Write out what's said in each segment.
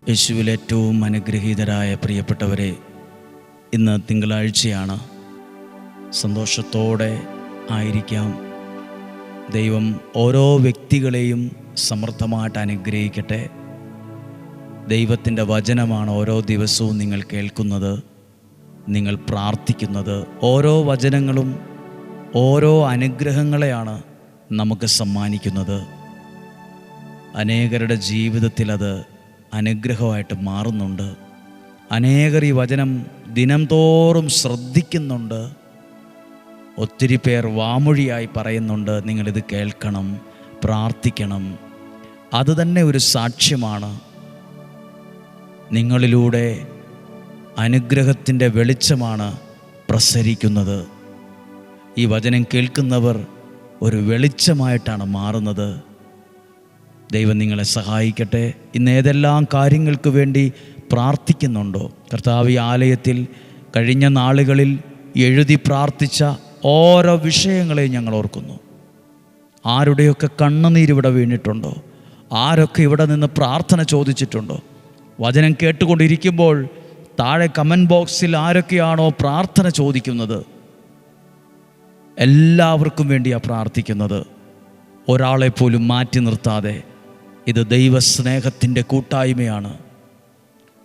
യേശുവിൽ ഏറ്റവും അനുഗ്രഹീതരായ പ്രിയപ്പെട്ടവരെ, ഇന്ന് തിങ്കളാഴ്ചയാണ്. സന്തോഷത്തോടെ ആയിരിക്കാം. ദൈവം ഓരോ വ്യക്തികളെയും സമൃദ്ധമായിട്ട് അനുഗ്രഹിക്കട്ടെ. ദൈവത്തിൻ്റെ വചനമാണ് ഓരോ ദിവസവും നിങ്ങൾ കേൾക്കുന്നത്, നിങ്ങൾ പ്രാർത്ഥിക്കുന്നത്. ഓരോ വചനങ്ങളും ഓരോ അനുഗ്രഹങ്ങളെയാണ് നമുക്ക് സമ്മാനിക്കുന്നത്. അനേകരുടെ ജീവിതത്തിൽ അത് അനുഗ്രഹമായിട്ട് മാറുന്നുണ്ട്. അനേകർ ഈ വചനം ദിനം തോറും ശ്രദ്ധിക്കുന്നുണ്ട്. ഒത്തിരി പേർ വാമൊഴിയായി പറയുന്നുണ്ട്, നിങ്ങളിത് കേൾക്കണം, പ്രാർത്ഥിക്കണം. അതുതന്നെ ഒരു സാക്ഷ്യമാണ്. നിങ്ങളിലൂടെ അനുഗ്രഹത്തിൻ്റെ വെളിച്ചമാണ് പ്രസരിക്കുന്നത്. ഈ വചനം കേൾക്കുന്നവർ ഒരു വെളിച്ചമായിട്ടാണ് മാറുന്നത്. ദൈവം നിങ്ങളെ സഹായിക്കട്ടെ. ഇന്ന് ഏതെല്ലാം കാര്യങ്ങൾക്ക് വേണ്ടി പ്രാർത്ഥിക്കുന്നുണ്ടോ? കർത്താവ് ഈ ആലയത്തിൽ കഴിഞ്ഞ നാളുകളിൽ എഴുതി പ്രാർത്ഥിച്ച ഓരോ വിഷയങ്ങളെയും ഞങ്ങൾ ഓർക്കുന്നു. ആരുടെയൊക്കെ കണ്ണുനീരിവിടെ വീണിട്ടുണ്ടോ? ആരൊക്കെ ഇവിടെ നിന്ന് പ്രാർത്ഥന ചോദിച്ചിട്ടുണ്ടോ? വചനം കേട്ടുകൊണ്ടിരിക്കുമ്പോൾ താഴെ കമൻറ്റ് ബോക്സിൽ ആരൊക്കെയാണോ പ്രാർത്ഥന ചോദിക്കുന്നത്, എല്ലാവർക്കും വേണ്ടിയാണ് പ്രാർത്ഥിക്കുന്നത്. ഒരാളെപ്പോലും മാറ്റി നിർത്താതെ. ഇത് ദൈവസ്നേഹത്തിൻ്റെ കൂട്ടായ്മയാണ്.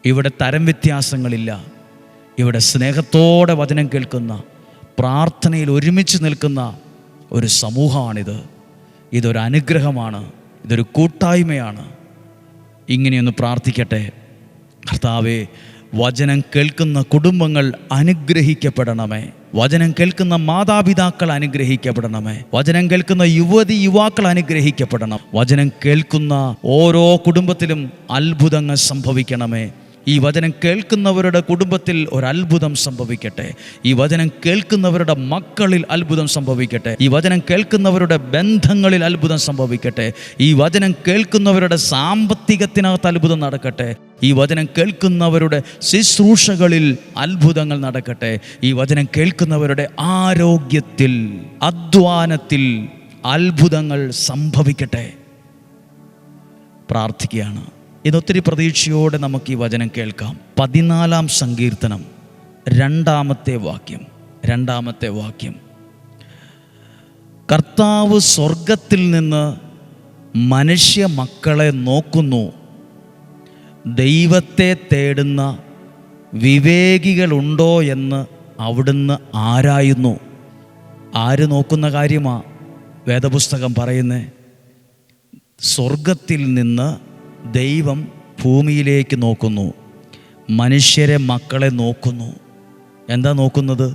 ഇവിടെ തരം വ്യത്യാസങ്ങളില്ല. ഇവിടെ സ്നേഹത്തോടെ വചനം കേൾക്കുന്ന, പ്രാർത്ഥനയിൽ ഒരുമിച്ച് നിൽക്കുന്ന ഒരു സമൂഹമാണിത്. ഇതൊരു അനുഗ്രഹമാണ്, ഇതൊരു കൂട്ടായ്മയാണ്. ഇങ്ങനെയൊന്ന് പ്രാർത്ഥിക്കട്ടെ. കർത്താവേ, വചനം കേൾക്കുന്ന കുടുംബങ്ങൾ അനുഗ്രഹിക്കപ്പെടണമേ. വചനം കേൾക്കുന്ന മാതാപിതാക്കൾ അനുഗ്രഹിക്കപ്പെടണമേ. വചനം കേൾക്കുന്ന യുവതി യുവാക്കൾ അനുഗ്രഹിക്കപ്പെടണം. വചനം കേൾക്കുന്ന ഓരോ കുടുംബത്തിലും അത്ഭുതങ്ങൾ സംഭവിക്കണമേ. ഈ വചനം കേൾക്കുന്നവരുടെ കുടുംബത്തിൽ ഒരത്ഭുതം സംഭവിക്കട്ടെ. ഈ വചനം കേൾക്കുന്നവരുടെ മക്കളിൽ അത്ഭുതം സംഭവിക്കട്ടെ. ഈ വചനം കേൾക്കുന്നവരുടെ ബന്ധങ്ങളിൽ അത്ഭുതം സംഭവിക്കട്ടെ. ഈ വചനം കേൾക്കുന്നവരുടെ സാമ്പത്തികത്തിനകത്ത് അത്ഭുതം നടക്കട്ടെ. ഈ വചനം കേൾക്കുന്നവരുടെ ശുശ്രൂഷകളിൽ അത്ഭുതങ്ങൾ നടക്കട്ടെ. ഈ വചനം കേൾക്കുന്നവരുടെ ആരോഗ്യത്തിൽ, അധ്വാനത്തിൽ അത്ഭുതങ്ങൾ സംഭവിക്കട്ടെ. പ്രാർത്ഥിക്കുകയാണ്. ഇതൊത്തിരി പ്രതീക്ഷയോടെ നമുക്ക് ഈ വചനം കേൾക്കാം. 14-ാം സങ്കീർത്തനം 2-ാമത്തെ വാക്യം. കർത്താവ് സ്വർഗത്തിൽ നിന്ന് മനുഷ്യ മക്കളെ നോക്കുന്നു, ദൈവത്തെ തേടുന്ന വിവേകികളുണ്ടോ എന്ന് അവിടുന്ന് ആരായുന്നു. ആര് നോക്കുന്ന കാര്യമാ വേദപുസ്തകം പറയുന്നത്? സ്വർഗത്തിൽ നിന്ന് ദൈവം ഭൂമിയിലേക്ക് നോക്കുന്നു, മനുഷ്യരെ മക്കളെ നോക്കുന്നു. എന്താ നോക്കുന്നത്?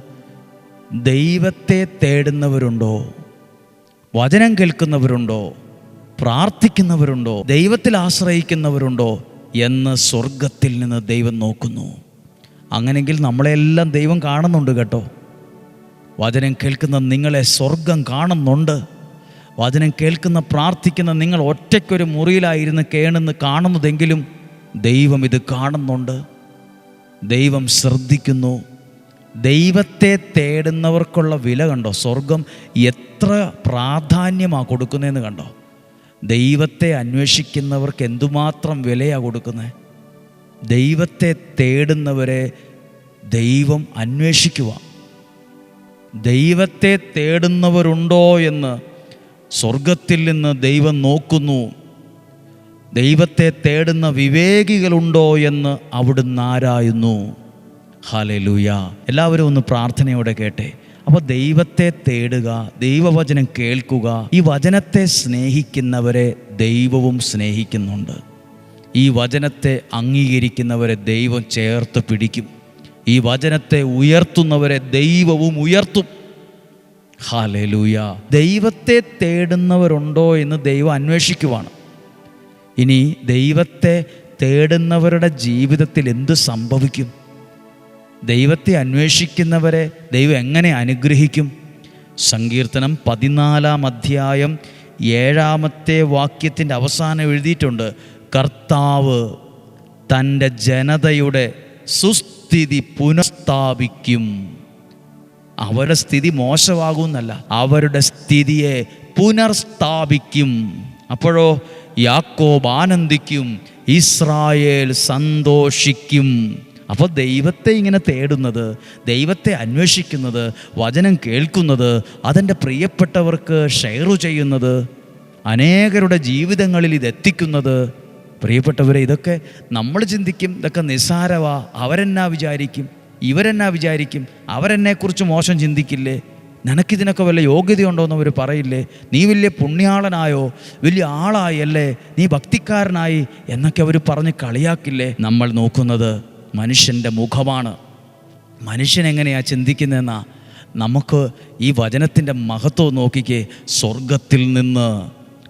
ദൈവത്തെ തേടുന്നവരുണ്ടോ, വചനം കേൾക്കുന്നവരുണ്ടോ, പ്രാർത്ഥിക്കുന്നവരുണ്ടോ, ദൈവത്തിൽ ആശ്രയിക്കുന്നവരുണ്ടോ എന്ന് സ്വർഗത്തിൽ നിന്ന് ദൈവം നോക്കുന്നു. അങ്ങനെയെങ്കിൽ നമ്മളെല്ലാം ദൈവം കാണുന്നുണ്ട് കേട്ടോ. വചനം കേൾക്കുന്ന നിങ്ങളെ സ്വർഗം കാണുന്നുണ്ട്. വചനം കേൾക്കുന്ന, പ്രാർത്ഥിക്കുന്ന നിങ്ങൾ ഒറ്റയ്ക്കൊരു മുറിയിലായിരുന്ന് കേണെന്ന് കാണുന്നതെങ്കിലും ദൈവം ഇത് കാണുന്നുണ്ട്. ദൈവം ശ്രദ്ധിക്കുന്നു. ദൈവത്തെ തേടുന്നവർക്കുള്ള വില കണ്ടോ? സ്വർഗം എത്ര പ്രാധാന്യമാണ് കൊടുക്കുന്നതെന്ന് കണ്ടോ? ദൈവത്തെ അന്വേഷിക്കുന്നവർക്ക് എന്തുമാത്രം വിലയാണ് കൊടുക്കുന്നത്. ദൈവത്തെ തേടുന്നവരെ ദൈവം അന്വേഷിക്കുക. ദൈവത്തെ തേടുന്നവരുണ്ടോ എന്ന് സ്വർഗത്തിൽ നിന്ന് ദൈവം നോക്കുന്നു. ദൈവത്തെ തേടുന്ന വിവേകികളുണ്ടോ എന്ന് അവിടുന്ന് ആരായുന്നു. ഹല്ലേലൂയ. എല്ലാവരും ഒന്ന് പ്രാർത്ഥനയോടെ കേട്ടെ. അപ്പോൾ ദൈവത്തെ തേടുക, ദൈവവചനം കേൾക്കുക. ഈ വചനത്തെ സ്നേഹിക്കുന്നവരെ ദൈവവും സ്നേഹിക്കുന്നുണ്ട്. ഈ വചനത്തെ അംഗീകരിക്കുന്നവരെ ദൈവം ചേർത്ത് പിടിക്കും. ഈ വചനത്തെ ഉയർത്തുന്നവരെ ദൈവവും ഉയർത്തും. ഹല്ലേലൂയ. ദൈവത്തെ തേടുന്നവരുണ്ടോ എന്ന് ദൈവം അന്വേഷിക്കുവാണ്. ഇനി ദൈവത്തെ തേടുന്നവരുടെ ജീവിതത്തിൽ എന്ത് സംഭവിക്കും? ദൈവത്തെ അന്വേഷിക്കുന്നവരെ ദൈവം എങ്ങനെ അനുഗ്രഹിക്കും? സങ്കീർത്തനം 14-ാം അധ്യായം 7-ാമത്തെ വാക്യത്തിൻ്റെ അവസാനം എഴുതിയിട്ടുണ്ട്, കർത്താവ് തൻ്റെ ജനതയുടെ സുസ്ഥിതി പുനഃസ്ഥാപിക്കും. അവരുടെ സ്ഥിതി മോശമാകുമെന്നല്ല, അവരുടെ സ്ഥിതിയെ പുനർസ്ഥാപിക്കും. അപ്പോഴോ യാക്കോബ് ആനന്ദിക്കും, ഇസ്രായേൽ സന്തോഷിക്കും. അപ്പോൾ ദൈവത്തെ ഇങ്ങനെ തേടുന്നത്, ദൈവത്തെ അന്വേഷിക്കുന്നത്, വചനം കേൾക്കുന്നത്, അതെൻ്റെ പ്രിയപ്പെട്ടവർക്ക് ഷെയർ ചെയ്യുന്നത്, അനേകരുടെ ജീവിതങ്ങളിൽ ഇതെത്തിക്കുന്നത്, പ്രിയപ്പെട്ടവരെ, ഇതൊക്കെ നമ്മൾ ചിന്തിക്കും ഇതൊക്കെ നിസ്സാരവാ, അവരെന്നാ വിചാരിക്കും, ഇവരെന്നാ വിചാരിക്കും, അവരെന്നെക്കുറിച്ച് മോശം ചിന്തിക്കില്ലേ, നിനക്കിതിനൊക്കെ വല്ല യോഗ്യതയുണ്ടോ എന്ന് അവർ പറയില്ലേ, നീ വലിയ പുണ്യാളനായോ, വലിയ ആളായല്ലേ, നീ ഭക്തിക്കാരനായി എന്നൊക്കെ അവർ പറഞ്ഞ് കളിയാക്കില്ലേ. നമ്മൾ നോക്കുന്നത് മനുഷ്യൻ്റെ മുഖമാണ്. മനുഷ്യനെങ്ങനെയാണ് ചിന്തിക്കുന്നതെന്നാ. നമുക്ക് ഈ വചനത്തിൻ്റെ മഹത്വം നോക്കിക്കേ. സ്വർഗത്തിൽ നിന്ന്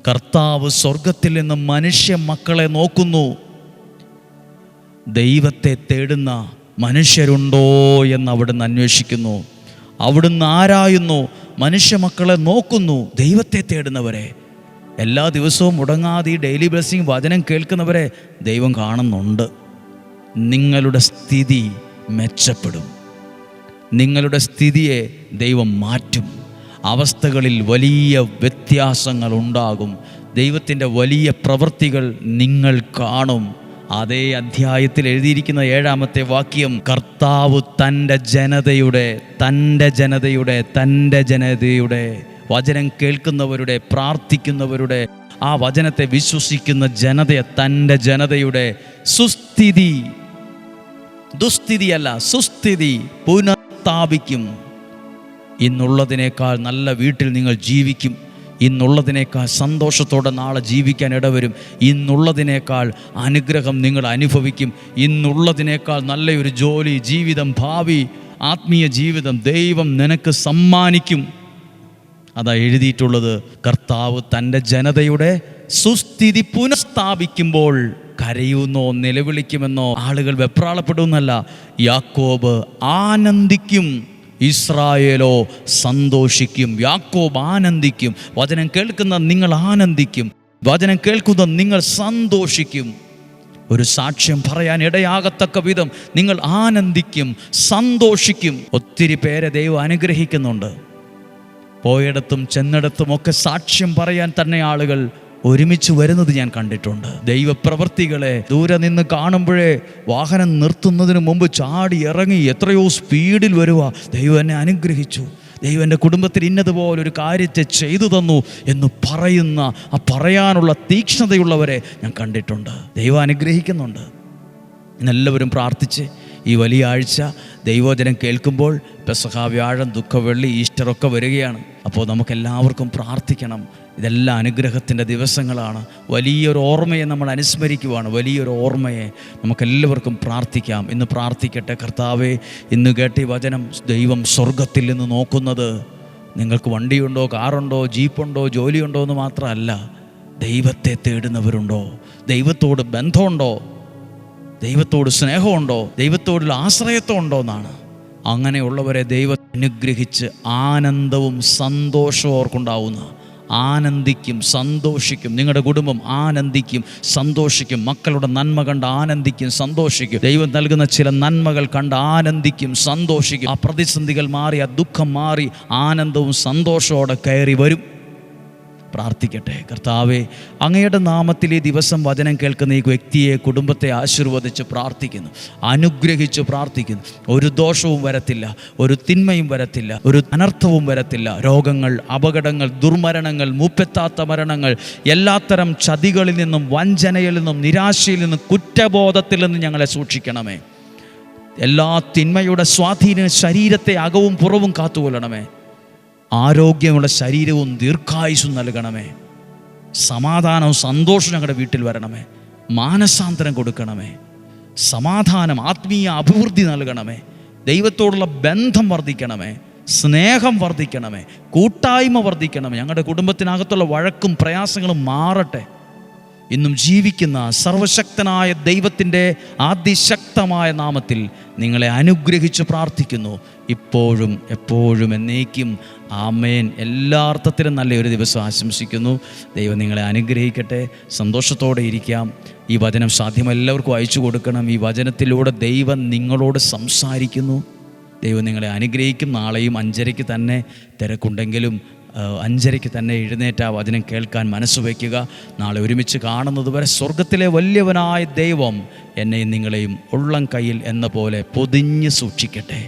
കർത്താവ് സ്വർഗത്തിൽ നിന്ന് മനുഷ്യ മക്കളെ നോക്കുന്നു. ദൈവത്തെ തേടുന്ന മനുഷ്യരുണ്ടോ എന്ന് അവിടുന്ന് അന്വേഷിക്കുന്നു. അവിടുന്ന് ആരായുന്നു, മനുഷ്യ മക്കളെ നോക്കുന്നു, ദൈവത്തെ തേടുന്നവരെ. എല്ലാ ദിവസവും മുടങ്ങാതെ ഈ ഡെയിലി ബ്ലെസ്സിങ് വചനം കേൾക്കുന്നവരെ ദൈവം കാണുന്നുണ്ട്. നിങ്ങളുടെ സ്ഥിതി മെച്ചപ്പെടും. നിങ്ങളുടെ സ്ഥിതിയെ ദൈവം മാറ്റും. അവസ്ഥകളിൽ വലിയ വ്യത്യാസങ്ങൾ ഉണ്ടാകും. ദൈവത്തിൻ്റെ വലിയ പ്രവൃത്തികൾ നിങ്ങൾ കാണും. അതേ അധ്യായത്തിൽ എഴുതിയിരിക്കുന്ന 7-ാമത്തെ വാക്യം, കർത്താവ് തൻ്റെ ജനതയുടെ വചനം കേൾക്കുന്നവരുടെ, പ്രാർത്ഥിക്കുന്നവരുടെ, ആ വചനത്തെ വിശ്വസിക്കുന്ന ജനതയെ, തൻ്റെ ജനതയുടെ സുസ്ഥിതി, ദുസ്ഥിതിയല്ല സുസ്ഥിതി പുനഃസ്ഥാപിക്കും. ഇന്നുള്ളതിനേക്കാൾ നല്ല വീട്ടിൽ നിങ്ങൾ ജീവിക്കും. ഇന്നുള്ളതിനേക്കാൾ സന്തോഷത്തോടെ നാളെ ജീവിക്കാൻ ഇടവരും. ഇന്നുള്ളതിനേക്കാൾ അനുഗ്രഹം നിങ്ങൾ അനുഭവിക്കും. ഇന്നുള്ളതിനേക്കാൾ നല്ലൊരു ജോലി, ജീവിതം, ഭാവി, ആത്മീയ ജീവിതം ദൈവം നിനക്ക് സമ്മാനിക്കും. അതാ എഴുതിയിട്ടുള്ളത്. കർത്താവ് തൻ്റെ ജനതയുടെ സുസ്ഥിതി പുനഃസ്ഥാപിക്കുമ്പോൾ കരയുന്നോ നിലവിളിക്കുമെന്നോ ആളുകൾ വെപ്രാളപ്പെടുമെന്നല്ല. യാക്കോബ് ആനന്ദിക്കും, ഇസ്രായേലോ സന്തോഷിക്കും. യാക്കോബ് ആനന്ദിക്കും. വചനം കേൾക്കുന്ന നിങ്ങൾ ആനന്ദിക്കും. വചനം കേൾക്കുന്ന നിങ്ങൾ സന്തോഷിക്കും. ഒരു സാക്ഷ്യം പറയാൻ ഇടയാകത്തക്ക വിധം നിങ്ങൾ ആനന്ദിക്കും, സന്തോഷിക്കും. ഒത്തിരി പേരെ ദൈവം അനുഗ്രഹിക്കുന്നുണ്ട്. പോയിടത്തും ചെന്നിടത്തുമൊക്കെ സാക്ഷ്യം പറയാൻ തന്നെ ആളുകൾ ഒരുമിച്ച് വരുന്നത് ഞാൻ കണ്ടിട്ടുണ്ട്. ദൈവപ്രവൃത്തികളെ ദൂരെ നിന്ന് കാണുമ്പോഴേ വാഹനം നിർത്തുന്നതിന് മുമ്പ് ചാടി ഇറങ്ങി എത്രയോ സ്പീഡിൽ വരുക. ദൈവം എന്നെ അനുഗ്രഹിച്ചു, ദൈവം എൻ്റെ കുടുംബത്തിൽ ഇന്നതുപോലൊരു കാര്യത്തെ ചെയ്തു തന്നു എന്ന് പറയുന്ന, ആ പറയാനുള്ള തീക്ഷ്ണതയുള്ളവരെ ഞാൻ കണ്ടിട്ടുണ്ട്. ദൈവം അനുഗ്രഹിക്കുന്നുണ്ട്. ഇന്നെല്ലാവരും പ്രാർത്ഥിച്ച് ഈ വലിയ ആഴ്ച ദൈവവചനം കേൾക്കുമ്പോൾ പെസഹ, വ്യാഴം, ദുഃഖവെള്ളി, ഈസ്റ്ററൊക്കെ വരികയാണ്. അപ്പോൾ നമുക്കെല്ലാവർക്കും പ്രാർത്ഥിക്കണം. ഇതെല്ലാം അനുഗ്രഹത്തിൻ്റെ ദിവസങ്ങളാണ്. വലിയൊരു ഓർമ്മയെ നമ്മൾ അനുസ്മരിക്കുവാണ്. വലിയൊരു ഓർമ്മയെ നമുക്കെല്ലാവർക്കും പ്രാർത്ഥിക്കാം. ഇന്ന് പ്രാർത്ഥിക്കട്ടെ. കർത്താവേ, ഇന്ന് കേട്ട ഈ വചനം ദൈവം സ്വർഗത്തിൽ നിന്ന് നോക്കുന്നത് നിങ്ങൾക്ക് വണ്ടിയുണ്ടോ, കാറുണ്ടോ, ജീപ്പുണ്ടോ, ജോലിയുണ്ടോ എന്ന് മാത്രമല്ല, ദൈവത്തെ തേടുന്നവരുണ്ടോ, ദൈവത്തോട് ബന്ധമുണ്ടോ, ദൈവത്തോട് സ്നേഹമുണ്ടോ, ദൈവത്തോടുള്ള ആശ്രയത്വമുണ്ടോ എന്നാണ്. അങ്ങനെയുള്ളവരെ ദൈവം അനുഗ്രഹിച്ച് ആനന്ദവും സന്തോഷവും അവർക്കുണ്ടാവുന്ന. ആനന്ദിക്കും, സന്തോഷിക്കും. നിങ്ങളുടെ കുടുംബം ആനന്ദിക്കും, സന്തോഷിക്കും. മക്കളുടെ നന്മ കണ്ട് ആനന്ദിക്കും, സന്തോഷിക്കും. ദൈവം നൽകുന്ന ചില നന്മകൾ കണ്ട് ആനന്ദിക്കും, സന്തോഷിക്കും. ആ പ്രതിസന്ധികൾ മാറി, ആ ദുഃഖം മാറി, ആനന്ദവും സന്തോഷത്തോടെ കയറി വരും. പ്രാർത്ഥിക്കട്ടെ. കർത്താവേ, അങ്ങയുടെ നാമത്തിൽ ഈ ദിവസം വചനം കേൾക്കുന്ന ഈ വ്യക്തിയെ, കുടുംബത്തെ ആശീർവദിച്ച് പ്രാർത്ഥിക്കുന്നു, അനുഗ്രഹിച്ച് പ്രാർത്ഥിക്കുന്നു. ഒരു ദോഷവും വരത്തില്ല, ഒരു തിന്മയും വരത്തില്ല, ഒരു അനർത്ഥവും വരത്തില്ല. രോഗങ്ങൾ, അപകടങ്ങൾ, ദുർമരണങ്ങൾ, മൂപ്പെത്താത്ത മരണങ്ങൾ, എല്ലാത്തരം ചതികളിൽ നിന്നും, വഞ്ചനയിൽ നിന്നും, നിരാശയിൽ നിന്നും, കുറ്റബോധത്തിൽ നിന്നും ഞങ്ങളെ സൂക്ഷിക്കണമേ. എല്ലാ തിന്മയുടെ സ്വാധീനം ശരീരത്തെ അകവും പുറവും കാത്തുകൊള്ളണമേ. ആരോഗ്യമുള്ള ശരീരവും ദീർഘായുസ്സും നൽകണമേ. സമാധാനവും സന്തോഷവും ഞങ്ങളുടെ വീട്ടിൽ വരണമേ. മാനസാന്തരം കൊടുക്കണമേ. സമാധാനം, ആത്മീയ അഭിവൃദ്ധി നൽകണമേ. ദൈവത്തോടുള്ള ബന്ധം വർദ്ധിക്കണമേ. സ്നേഹം വർദ്ധിക്കണമേ. കൂട്ടായ്മ വർദ്ധിക്കണമേ. ഞങ്ങളുടെ കുടുംബത്തിനകത്തുള്ള വഴക്കും പ്രയാസങ്ങളും മാറട്ടെ. ഇന്നും ജീവിക്കുന്ന സർവശക്തനായ ദൈവത്തിൻ്റെ അതിശക്തമായ നാമത്തിൽ നിങ്ങളെ അനുഗ്രഹിച്ച് പ്രാർത്ഥിക്കുന്നു, ഇപ്പോഴും എപ്പോഴും എന്നേക്കും. ആമേൻ. എല്ലാ അർത്ഥത്തിലും നല്ലൊരു ദിവസം ആശംസിക്കുന്നു. ദൈവം നിങ്ങളെ അനുഗ്രഹിക്കട്ടെ. സന്തോഷത്തോടെ ഇരിക്കാം. ഈ വചനം സാധ്യമെല്ലാവർക്കും അയച്ചു കൊടുക്കണം. ഈ വചനത്തിലൂടെ ദൈവം നിങ്ങളോട് സംസാരിക്കുന്നു. ദൈവം നിങ്ങളെ അനുഗ്രഹിക്കും. നാളെയും 5:30 തന്നെ തിരക്കുണ്ടെങ്കിലും 5:30 തന്നെ എഴുന്നേറ്റ് ആ വചനം കേൾക്കാൻ മനസ്സ് വയ്ക്കുക. നാളെ ഒരുമിച്ച് കാണുന്നത് വരെ സ്വർഗത്തിലെ വലിയവനായ ദൈവം എന്നെയും നിങ്ങളെയും ഉള്ളം കയ്യിൽ എന്ന പോലെ പൊതിഞ്ഞ് സൂക്ഷിക്കട്ടെ.